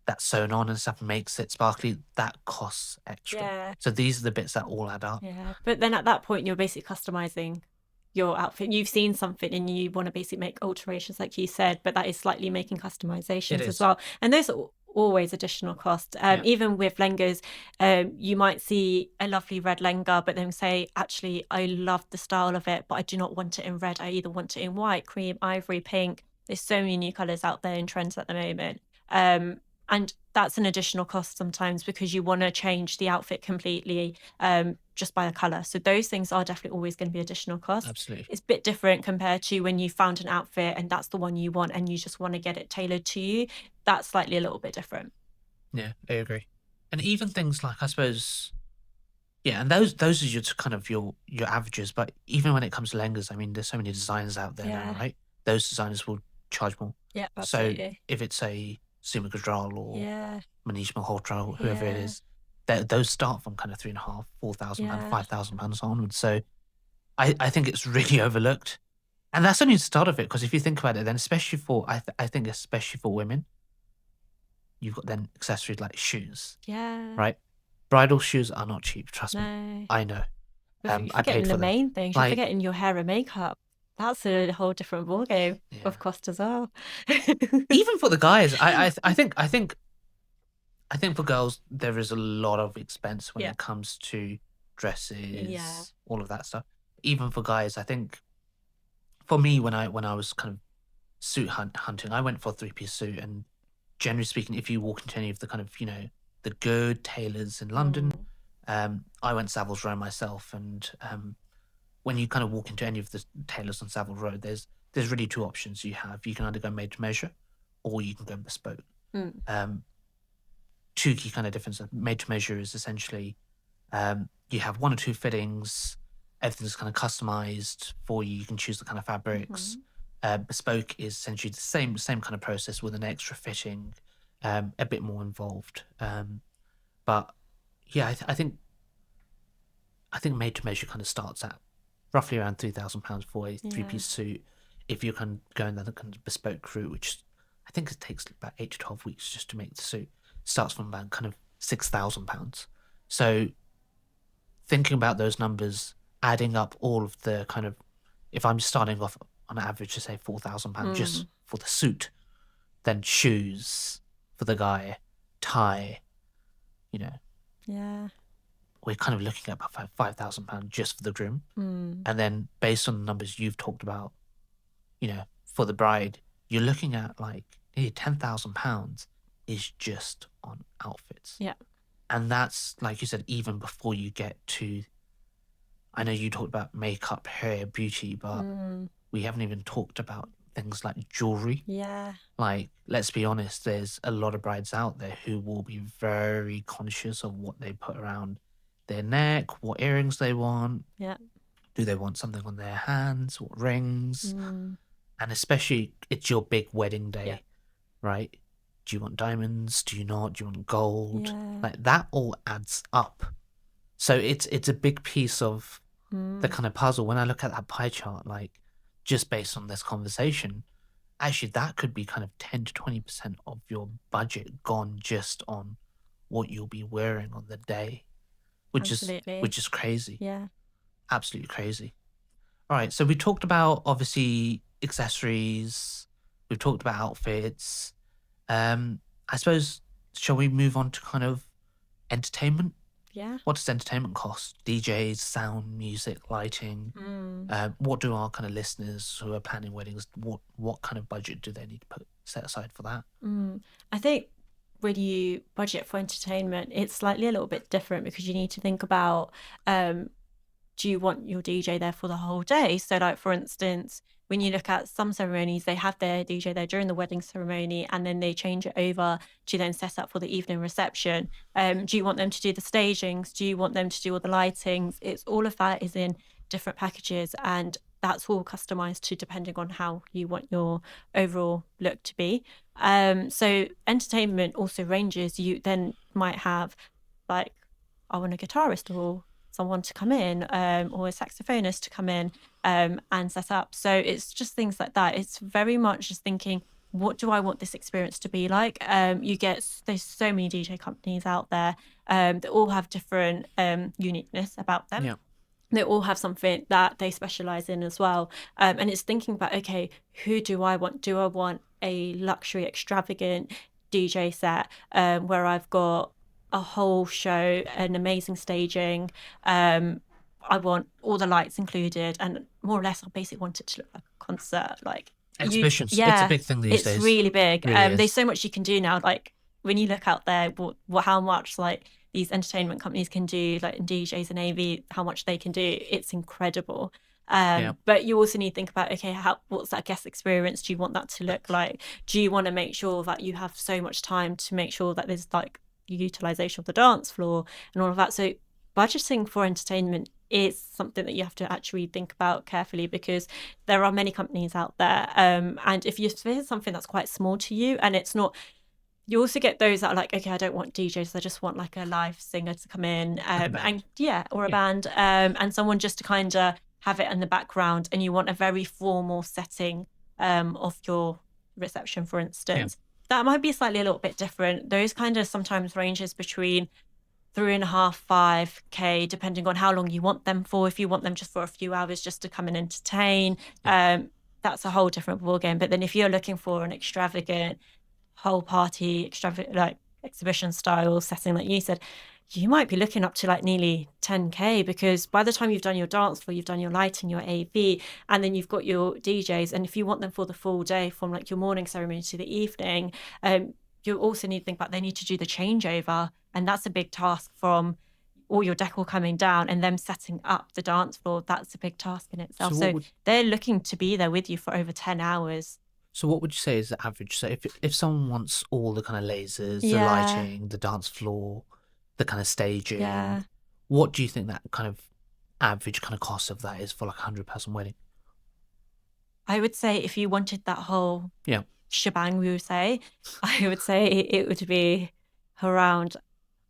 that's sewn on and stuff, and makes it sparkly. That costs extra. Yeah. So these are the bits that all add up. Yeah. But then at that point, you're basically customizing your outfit. You've seen something and you want to basically make alterations, like you said, but that is slightly making customizations as well. And those are always additional costs. Even with lengas, you might see a lovely red lenga, but then say, actually, I love the style of it, but I do not want it in red. I either want it in white, cream, ivory, pink. There's so many new colors out there in trends at the moment. And that's an additional cost sometimes, because you want to change the outfit completely just by the color. So those things are definitely always going to be additional costs. Absolutely. It's a bit different compared to when you found an outfit and that's the one you want and you just want to get it tailored to you. That's slightly a little bit different. Yeah, I agree. And even things like, I suppose, and those are your kind of your averages. But even when it comes to lengas, I mean, there's so many designers out there now, right? Those designers will charge more. Yeah, absolutely. So if it's a Suma Gujral or Manish Malhotra or whoever it is, those start from kind of £3,500, £4,000, £5,000 onwards. So I think it's really overlooked. And that's only the start of it, because if you think about it, then especially for, I think especially for women, you've got then accessories like shoes. Yeah. Right? Bridal shoes are not cheap, trust me. I know. You're forgetting the main things. You're forgetting your hair and makeup. That's a whole different ballgame of cost as well. Even for the guys, I think for girls there is a lot of expense when it comes to dresses, all of that stuff. Even for guys, I think for me, when I was kind of suit hunting, I went for a 3-piece suit, and generally speaking, if you walk into any of the kind of the good tailors in London, I went Savile Row myself, and when you kind of walk into any of the tailors on Savile Row, there's really 2 options you have. You can either go made to measure, or you can go bespoke. 2 key kind of differences. Made to measure is essentially you have 1 or 2 fittings, everything's kind of customized for you. You can choose the kind of fabrics. Bespoke is essentially the same kind of process with an extra fitting, a bit more involved. But yeah, I think made to measure kind of starts at roughly around £3,000 for a 3-piece suit. if you're kind of going that kind of bespoke route, which I think it takes about 8 to 12 weeks just to make the suit, starts from about kind of £6,000. So thinking about those numbers, adding up all of the kind of, if I'm starting off on average to say £4,000 just for the suit, then shoes for the guy, tie, you know, Yeah. we're kind of looking at about £5,000 just for the groom. And then based on the numbers you've talked about, you know, for the bride, you're looking at like nearly £10,000 is just on outfits. Yeah. And that's, like you said, even before you get to, I know you talked about makeup, hair, beauty, but we haven't even talked about things like jewelry. Yeah. Like, let's be honest, there's a lot of brides out there who will be very conscious of what they put around their neck, what earrings they want. Yeah. Do they want something on their hands? What rings? And especially, it's your big wedding day, right? Do you want diamonds? Do you not? Do you want gold? Yeah. Like, that all adds up. So it's a big piece of the kind of puzzle. When I look at that pie chart, like, just based on this conversation, actually that could be kind of 10 to 20% of your budget gone just on what you'll be wearing on the day, which Absolutely. is crazy. Yeah. Absolutely crazy. All right, so we talked about obviously accessories, we've talked about outfits. I suppose, shall we move on to kind of entertainment? Yeah. What does entertainment cost? DJs, sound, music, lighting. What do our kind of listeners who are planning weddings, what kind of budget do they need to set aside for that? I think when you budget for entertainment, it's slightly a little bit different because you need to think about, do you want your DJ there for the whole day? So like, for instance, when you look at some ceremonies, they have their DJ there during the wedding ceremony and then they change it over to then set up for the evening reception. Do you want them to do the stagings? Do you want them to do all the lightings? It's all of that is in different packages, and that's all customized to depending on how you want your overall look to be. So entertainment also ranges. You then might have like, I want a guitarist or someone to come in, or a saxophonist to come in and set up. So it's just things like that. It's very much just thinking, what do I want this experience to be like? There's so many DJ companies out there that all have different uniqueness about them. Yeah. They all have something that they specialize in as well. And it's thinking about, okay, who do I want? Do I want a luxury, extravagant DJ set where I've got a whole show, an amazing staging? I want all the lights included, and more or less, I basically want it to look like a concert. Like exhibitions, it's a big thing these days. It's really big. Really there's so much you can do now. Like when you look out there, how much like these entertainment companies can do, like in DJs and AV, how much they can do. It's incredible. But you also need to think about, okay, what's that guest experience? Do you want that to look like? Do you want to make sure that you have so much time to make sure that there's like utilization of the dance floor and all of that? So budgeting for entertainment is something that you have to actually think about carefully, because there are many companies out there. And if there's something that's quite small to you, and it's not, you also get those that are like, okay, I don't want DJs, I just want like a live singer to come in, a band, and someone just to kind of have it in the background, and you want a very formal setting of your reception, for instance. That might be slightly a little bit different. Those kind of sometimes ranges between 3.5, 5K, depending on how long you want them for. If you want them just for a few hours just to come and entertain, that's a whole different ballgame. But then if you're looking for an extravagant whole party, like exhibition style setting, like you said, you might be looking up to like nearly 10K, because by the time you've done your dance floor, you've done your lighting, your AV, and then you've got your DJs. And if you want them for the full day, from like your morning ceremony to the evening, you also need to think about, they need to do the changeover. And that's a big task, from all your decor coming down and them setting up the dance floor. That's a big task in itself. So they're looking to be there with you for over 10 hours. So what would you say is the average? So if someone wants all the kind of lasers, the lighting, the dance floor, the kind of staging, what do you think that kind of average kind of cost of that is for like a 100-person wedding? I would say if you wanted that whole shebang, I would say it would be around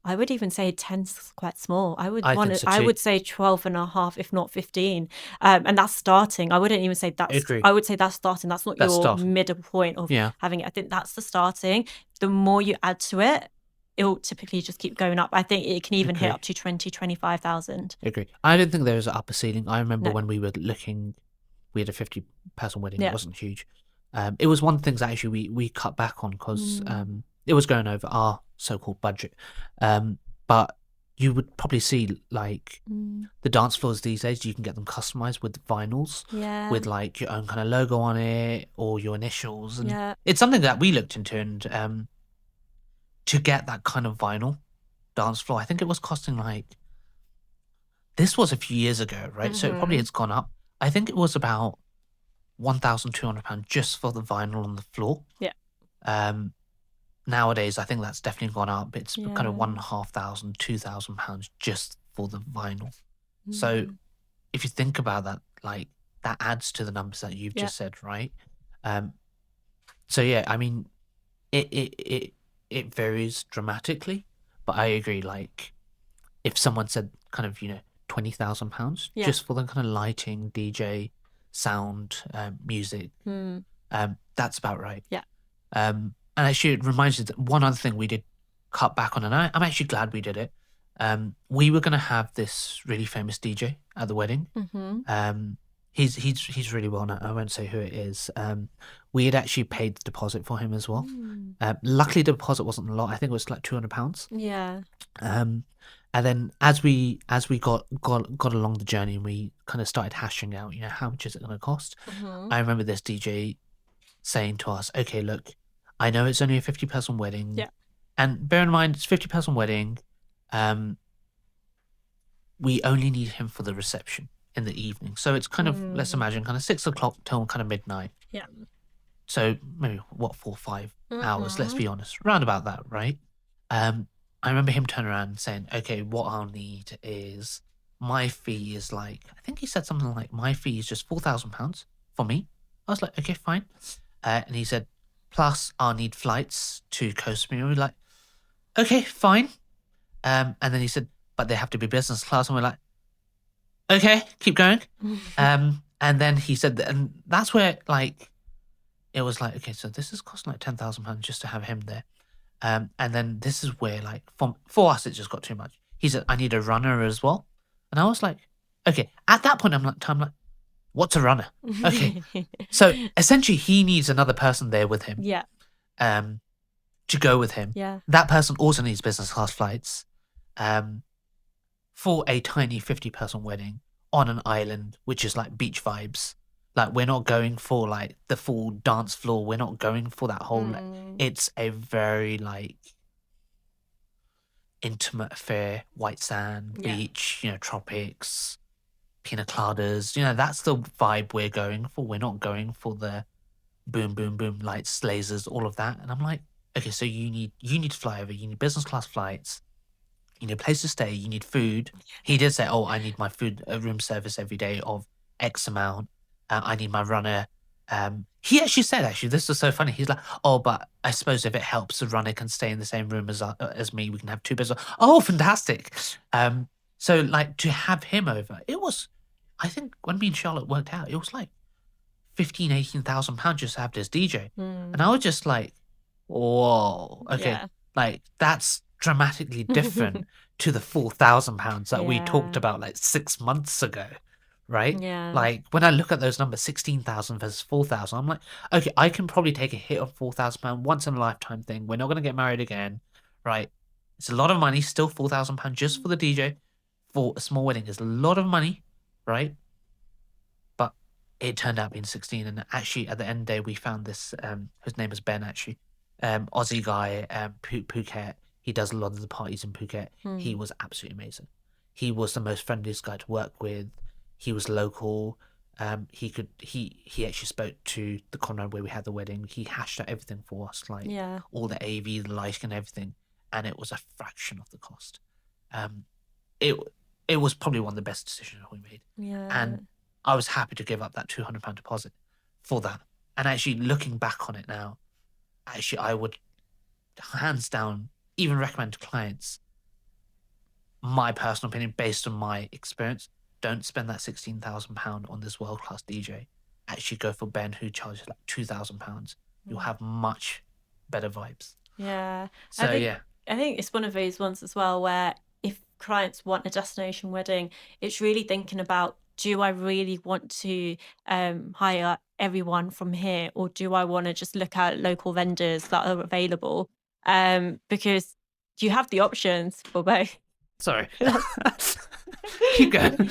I would even say 10's quite small. I would I want think to, so I too. would say 12 and a half, if not 15. And that's starting. I wouldn't even say I agree. I would say that's starting. That's not That's your starting. middle point of Yeah. having it. I think that's the starting. The more you add to it, it'll typically just keep going up. I think it can even hit Agree. up to 20, 25,000. I agree. I don't think there was an upper ceiling. I remember No. when we were looking, we had a 50-person wedding. Yeah. It wasn't huge. It was one of the things that actually we cut back on because Mm. it was going over our so-called budget. But you would probably see like the dance floors these days, you can get them customized with vinyls Yeah. with like your own kind of logo on it or your initials. And Yeah. it's something that we looked into, and to get that kind of vinyl dance floor, I think it was costing like, this was a few years ago, right? So it probably has gone up. I think it was about £1,200 just for the vinyl on the floor. Yeah. Nowadays, I think that's definitely gone up. It's kind of Yeah. £1,500, £2,000 just for the vinyl. So if you think about that, like that adds to the numbers that you've Yeah. just said, right? So yeah, I mean, it varies dramatically, but I agree. Like, if someone said kind of £20,000 Yeah. just for the kind of lighting, DJ, sound, music, that's about right. Yeah. And actually, it reminds me that one other thing we did cut back on, and I'm actually glad we did it. We were going to have this really famous DJ at the wedding. He's really well known. I won't say who it is. We had actually paid the deposit for him as well. Luckily, the deposit wasn't a lot. I think it was like £200. Yeah. And then as we got along the journey, and we kind of started hashing out, how much is it going to cost? I remember this DJ saying to us, "Okay, look, I know it's only a 50-person wedding, Yeah. and bear in mind it's a 50-person wedding. We only need him for the reception in the evening, so it's kind of let's imagine kind of 6 o'clock till kind of midnight. Yeah. So maybe 4 or 5 hours. Let's be honest, round about that, right?" I remember him turning around and saying, "Okay, what I'll need is my fee is like," I think he said something like, "My fee is just £4,000 for me." I was like, "Okay, fine." And he said, "Plus I'll need flights to Coast Me." We were like, "Okay, fine." And then he said, "But they have to be business class." And we're like, "Okay, keep going." And then he said, and that's where like it was like, okay, so this is costing like £10,000 just to have him there. And then this is where like for us it just got too much. He said, "I need a runner as well." And I was like, okay. At that point I'm like, what's a runner? Okay. So essentially he needs another person there with him. Yeah. To go with him. Yeah. That person also needs business class flights. For a tiny 50-person wedding on an island, which is like beach vibes. Like, we're not going for like the full dance floor. We're not going for that whole. It's a very like intimate affair, white sand, beach, tropics, pina coladas. That's the vibe we're going for. We're not going for the boom, boom, boom, lights, lasers, all of that. And I'm like, okay, so you need to fly over. You need business class flights. You need a place to stay. You need food. He did say, "Oh, I need my food room service every day of X amount. I need my runner." He actually said, this is so funny. He's like, "Oh, but I suppose if it helps, the runner can stay in the same room as me. We can have 2 business." Oh, fantastic. So like to have him over, it was, I think when me and Charlotte worked out, it was like £18,000 just to have this DJ. And I was just like, whoa, okay. Yeah. Like that's dramatically different to the £4,000 that we talked Yeah. about like 6 months ago, right? Yeah. Like when I look at those numbers, 16,000 versus 4,000, I'm like, okay, I can probably take a hit of £4,000 once in a lifetime thing. We're not going to get married again, right? It's a lot of money, still £4,000 just for the DJ for a small wedding is a lot of money, right? But it turned out being 16, and actually at the end of the day, we found this. His name is Ben, actually, Aussie guy, Phuket. He does a lot of the parties in Phuket. He was absolutely amazing. He was the most friendliest guy to work with. He was local. He actually spoke to the Conrad where we had the wedding. He hashed out everything for us, like all the AV, the lighting, and everything, and it was a fraction of the cost. It was probably one of the best decisions we made. Yeah. And I was happy to give up that £200 deposit for that. And actually, looking back on it now, actually, I would hands down even recommend to clients, my personal opinion, based on my experience, don't spend that £16,000 on this world-class DJ. Actually go for Ben, who charges like £2,000. You'll have much better vibes. Yeah. So yeah, I think it's one of those ones as well where if clients want a destination wedding, it's really thinking about, do I really want to hire everyone from here, or do I want to just look at local vendors that are available? Because you have the options for both. sorry. Keep going.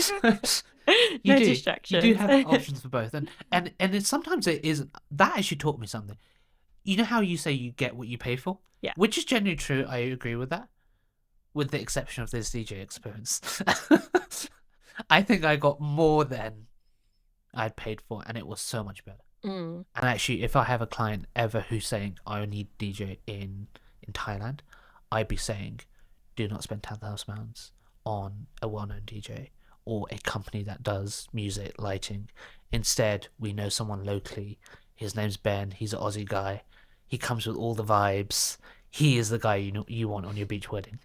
You No do. distractions. You do have options for both, and sometimes it is that actually taught me something. You know how you say you get what you pay for? Yeah. Which is genuinely true. I agree with that, with the exception of this DJ experience. I think I got more than I'd paid for, and it was so much better. And actually, if I have a client ever who's saying I need DJ in Thailand, I'd be saying, do not spend £10,000 on a well-known DJ or a company that does music lighting. Instead, we know someone locally. His name's Ben. He's an Aussie guy. He comes with all the vibes. He is the guy you want on your beach wedding.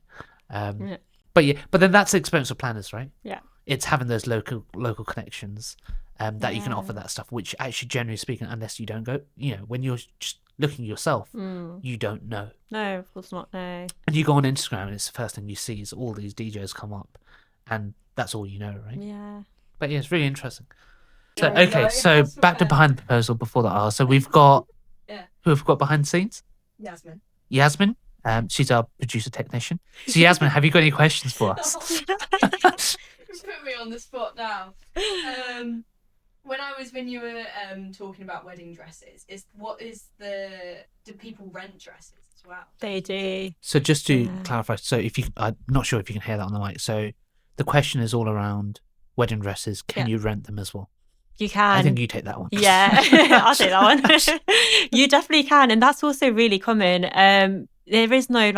Yeah. But then that's the experience of planners, right? Yeah. It's having those local connections that you can offer that stuff, which actually, generally speaking, unless you don't go, when you're just looking yourself, you don't know. No, of course not. No. And you go on Instagram and it's the first thing you see is all these DJs come up, and that's all you know, right? Yeah. But yeah, it's really interesting. So okay, so back to behind the proposal before that. So we've got who have we got behind the scenes? Yasmin. She's our producer technician. So Yasmin, have you got any questions for us? Put me on the spot now. When you were talking about wedding dresses, do people rent dresses as well? They do. So just to clarify, so I'm not sure if you can hear that on the mic. So the question is all around wedding dresses. Can you rent them as well? You can. I think you take that one. Yeah, I'll take that one. You definitely can, and that's also really common. There is no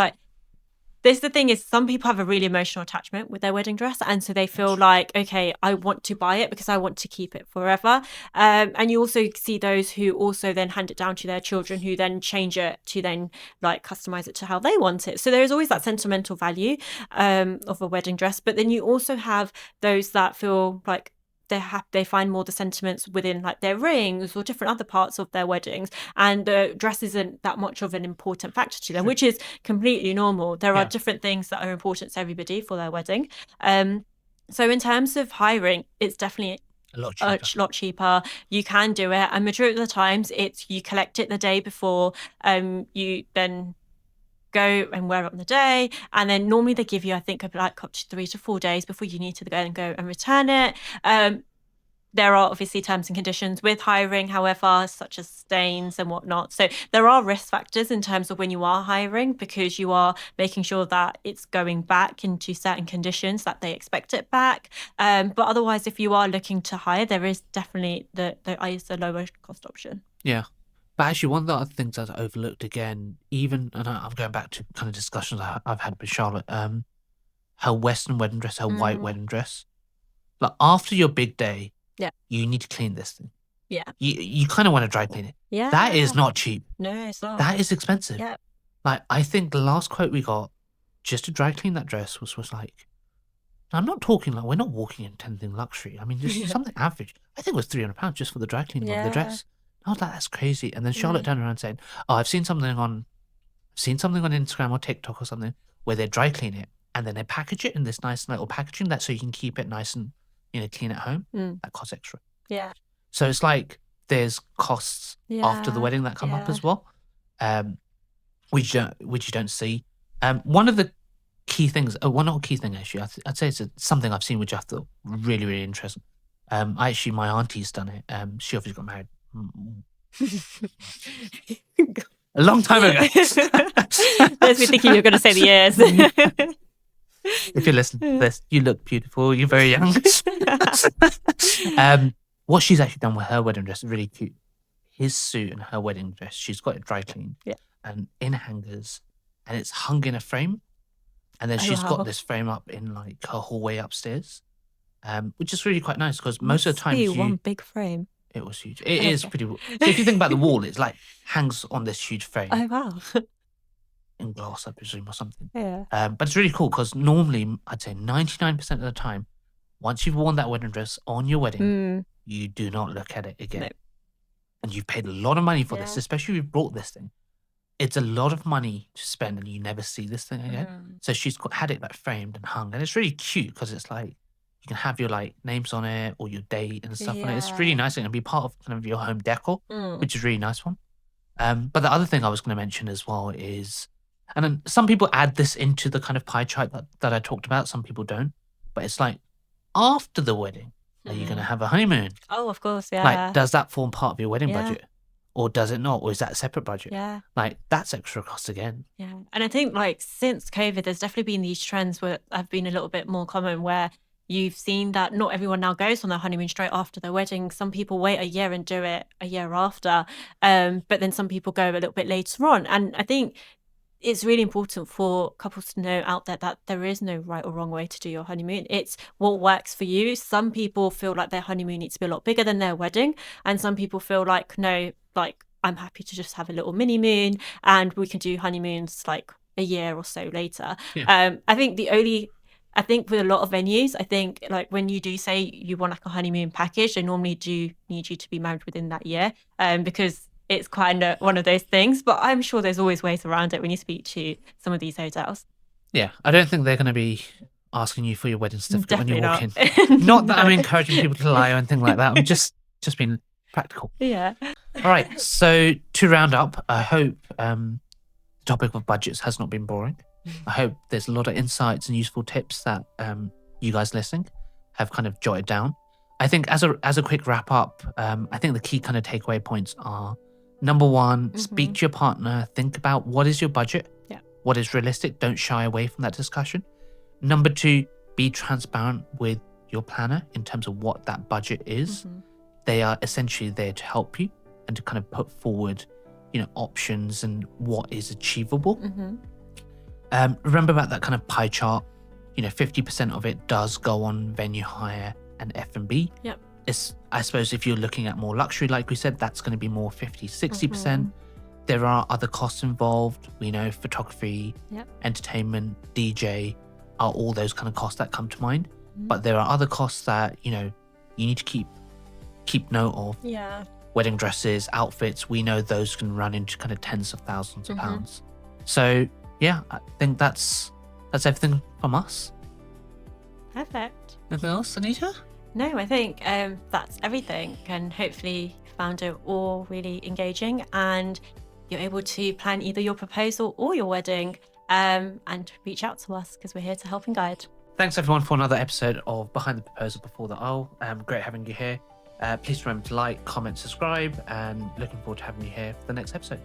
the thing is, some people have a really emotional attachment with their wedding dress, and so they feel like, okay, I want to buy it because I want to keep it forever. And you also see those who also then hand it down to their children, who then change it to then customize it to how they want it. So there is always that sentimental value of a wedding dress, but then you also have those that feel like they find more the sentiments within their rings or different other parts of their weddings, and dress isn't that much of an important factor to them, which is completely normal. There are different things that are important to everybody for their wedding. So in terms of hiring, it's definitely a lot cheaper. You can do it, and majority of the times it's you collect it the day before, you then go and wear it on the day, and then normally they give you, I think, up to 3 to 4 days before you need to go and return it. There are obviously terms and conditions with hiring, however, such as stains and whatnot. So there are risk factors in terms of when you are hiring, because you are making sure that it's going back into certain conditions that they expect it back. But otherwise, if you are looking to hire, there is definitely the lower cost option. Yeah. But actually, one of the other things that's overlooked again, and I'm going back to kind of discussions I've had with Charlotte, her Western wedding dress, her white wedding dress. After your big day, you need to clean this thing. Yeah. You kind of want to dry clean it. Yeah. That is not cheap. No, it's not. That is expensive. Yeah. I think the last quote we got just to dry clean that dress was I'm not talking we're not walking into anything luxury. I mean, just something average. I think it was £300 just for the dry cleaning of the dress. I was like, that's crazy. And then Charlotte turned around saying, oh, I've seen something on Instagram or TikTok or something where they dry clean it and then they package it in this nice little packaging so you can keep it nice and clean at home. That costs extra. Yeah. So it's there's costs after the wedding that come up as well, which you don't see. One of the key things, not a key thing actually, I'd say it's something I've seen which I thought really, really interesting. My auntie's done it. She obviously got married a long time ago. There's me thinking you're going to say the years. If you're listening to this, you look beautiful. You're very young. What she's actually done with her wedding dress is really cute. His suit and her wedding dress, she's got it dry cleaned and in hangers, and it's hung in a frame. And then she's got this frame up in her hallway upstairs, which is really quite nice because most of the time one big frame. It was huge. It is pretty. So if you think about the wall, it's hangs on this huge frame. Oh wow! in glass, I presume, or something. Yeah. But it's really cool because normally, I'd say 99% of the time, once you've worn that wedding dress on your wedding, you do not look at it again. No. And you've paid a lot of money for this, Yeah. especially if you brought this thing. It's a lot of money to spend and you never see this thing again. So she's had it like framed and hung. And it's really cute because it's like you can have your like names on it or your date and stuff on it. It's really Yeah. nice and be part of kind of your home decor, Mm. which is a really nice one. But the other thing I was going to mention as well is, and then some people add this into the kind of pie chart that I talked about. Some people don't. But it's like after the wedding, are you going to have a honeymoon? Oh, of course, yeah. Like, does that form part of your wedding Yeah. budget? Or does it not? Or is that a separate budget? Yeah. Like, that's extra cost again. Yeah. And I think like since COVID, there's definitely been these trends where have been a little bit more common where you've seen that not everyone now goes on their honeymoon straight after their wedding. Some people wait a year and do it a year after. But then some people go a little bit later on. And I think it's really important for couples to know out there that there is no right or wrong way to do your honeymoon. It's what works for you. Some people feel like their honeymoon needs to be a lot bigger than their wedding. And some people feel like, no, like I'm happy to just have a little mini moon and we can do honeymoons like a year or so later. Yeah. I think with a lot of venues, I think like when you do say you want like a honeymoon package, they normally do need you to be married within that year, because it's kind of one of those things. But I'm sure there's always ways around it when you speak to some of these hotels. Yeah, I don't think they're going to be asking you for your wedding certificate when you walk Definitely in. Not that I'm encouraging people to lie or anything like that. I'm just being practical. Yeah. All right, so to round up, I hope the topic of budgets has not been boring. I hope there's a lot of insights and useful tips that you guys listening have kind of jotted down. I think as a quick wrap up, I think the key kind of takeaway points are, number one, speak to your partner, think about what is your budget, what is realistic, don't shy away from that discussion. Number two, be transparent with your planner in terms of what that budget is. They are essentially there to help you and to kind of put forward, options and what is achievable. Remember about that kind of pie chart. 50% of it does go on venue hire and F&B. Yep. I suppose if you're looking at more luxury, like we said, that's going to be more 50-60%. There are other costs involved. We know photography, entertainment, DJ are all those kind of costs that come to mind. But there are other costs that, you need to keep note of. Yeah. Wedding dresses, outfits, we know those can run into kind of tens of thousands of pounds. So yeah, I think that's everything from us. Perfect. Anything else, Anita? No, I think that's everything, and hopefully you found it all really engaging and you're able to plan either your proposal or your wedding, and reach out to us because we're here to help and guide. Thanks everyone for another episode of Behind the Proposal Before the Aisle. Great having you here. Please remember to like, comment, subscribe, and looking forward to having you here for the next episode.